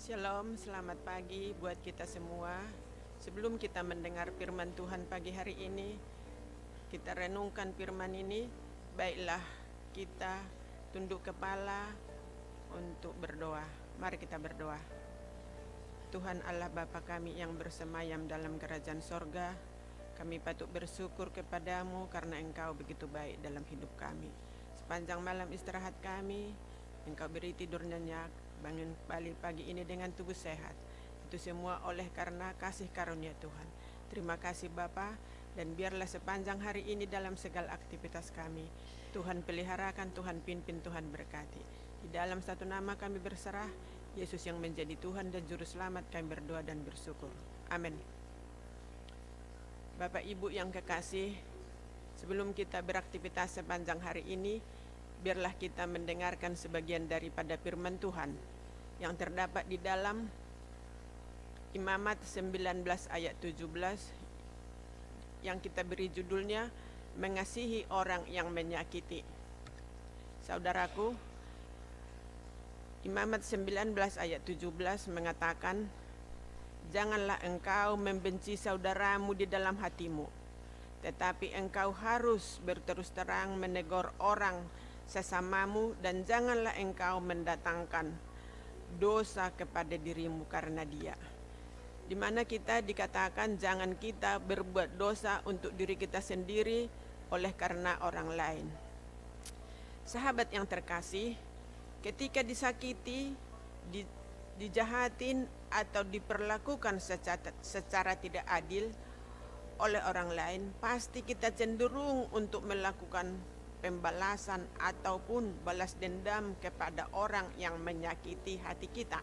Shalom, selamat pagi buat kita semua. Sebelum kita mendengar firman Tuhan pagi hari ini, kita renungkan firman ini. Baiklah, kita tunduk kepala untuk berdoa. Mari kita berdoa. Tuhan Allah Bapa kami yang bersemayam dalam kerajaan sorga, kami patut bersyukur kepadamu karena Engkau begitu baik dalam hidup kami. Sepanjang malam istirahat kami, Engkau beri tidur nyenyak, bangun balik pagi ini dengan tubuh sehat. Itu semua oleh karena kasih karunia Tuhan. Terima kasih Bapa, dan biarlah sepanjang hari ini dalam segala aktivitas kami, Tuhan peliharakan, Tuhan pimpin, Tuhan berkati. Di dalam satu nama kami berserah, Yesus yang menjadi Tuhan dan Juru Selamat, kami berdoa dan bersyukur. Amin. Bapak Ibu yang kekasih, sebelum kita beraktivitas sepanjang hari ini, biarlah kita mendengarkan sebagian daripada firman Tuhan yang terdapat di dalam Imamat 19 ayat 17 yang kita beri judulnya Mengasihi Orang yang Menyakiti. Saudaraku, Imamat 19 ayat 17 mengatakan, janganlah engkau membenci saudaramu di dalam hatimu, tetapi engkau harus berterus terang menegur orang sesamamu, dan janganlah engkau mendatangkan dosa kepada dirimu karena dia. Di mana kita dikatakan jangan kita berbuat dosa untuk diri kita sendiri oleh karena orang lain. Sahabat yang terkasih, ketika disakiti, dijahatin atau diperlakukan secara tidak adil oleh orang lain, pasti kita cenderung untuk melakukan pembalasan ataupun balas dendam kepada orang yang menyakiti hati kita.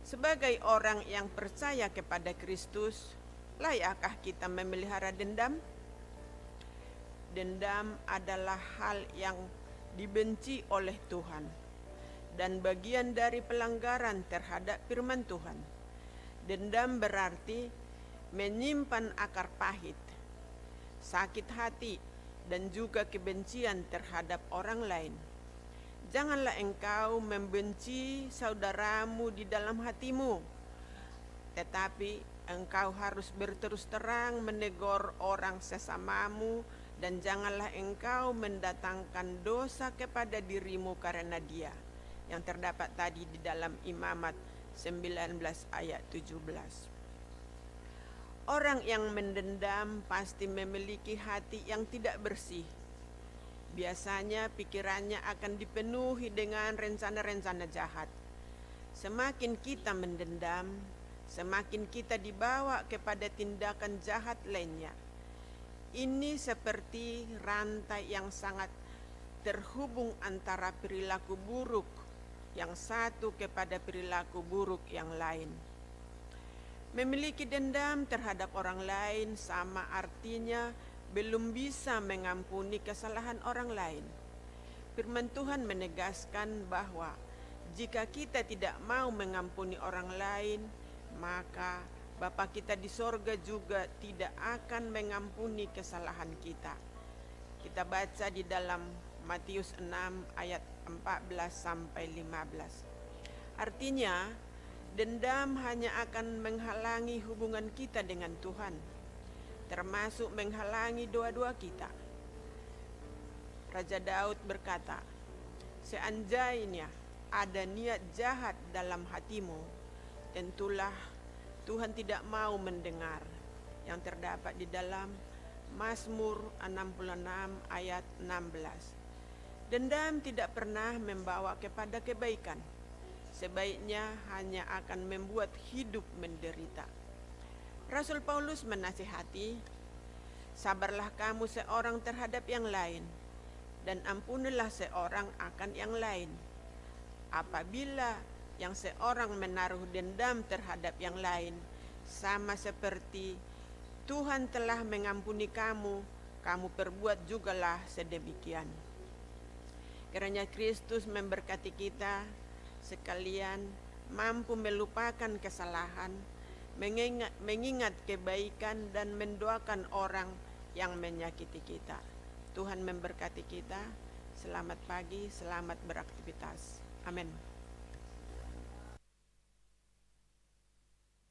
Sebagai orang yang percaya kepada Kristus, layakkah kita memelihara dendam? Dendam adalah hal yang dibenci oleh Tuhan dan bagian dari pelanggaran terhadap firman Tuhan. Dendam berarti menyimpan akar pahit, sakit hati, dan juga kebencian terhadap orang lain. Janganlah engkau membenci saudaramu di dalam hatimu, tetapi engkau harus berterus terang menegur orang sesamamu, dan janganlah engkau mendatangkan dosa kepada dirimu karena dia. Yang terdapat tadi di dalam Imamat 19 ayat 17. Orang yang mendendam pasti memiliki hati yang tidak bersih. Biasanya pikirannya akan dipenuhi dengan rencana-rencana jahat. Semakin kita mendendam, semakin kita dibawa kepada tindakan jahat lainnya. Ini seperti rantai yang sangat terhubung antara perilaku buruk yang satu kepada perilaku buruk yang lain. Memiliki dendam terhadap orang lain sama artinya belum bisa mengampuni kesalahan orang lain. Firman Tuhan menegaskan bahwa jika kita tidak mau mengampuni orang lain, maka Bapa kita di sorga juga tidak akan mengampuni kesalahan kita. Kita baca di dalam Matius 6 ayat 14 sampai 15. Artinya, dendam hanya akan menghalangi hubungan kita dengan Tuhan, termasuk menghalangi doa-doa kita. Raja Daud berkata, seandainya ada niat jahat dalam hatimu, tentulah Tuhan tidak mau mendengar. Yang terdapat di dalam Mazmur 66 ayat 16. Dendam tidak pernah membawa kepada kebaikan. Sebaiknya hanya akan membuat hidup menderita. Rasul Paulus menasihati, sabarlah kamu seorang terhadap yang lain, dan ampunilah seorang akan yang lain. Apabila yang seorang menaruh dendam terhadap yang lain, sama seperti Tuhan telah mengampuni kamu, kamu perbuat jugalah sedemikian. Kiranya Kristus memberkati kita sekalian mampu melupakan kesalahan, mengingat kebaikan, dan mendoakan orang yang menyakiti kita. Tuhan memberkati kita. Selamat pagi, selamat beraktivitas. Amin.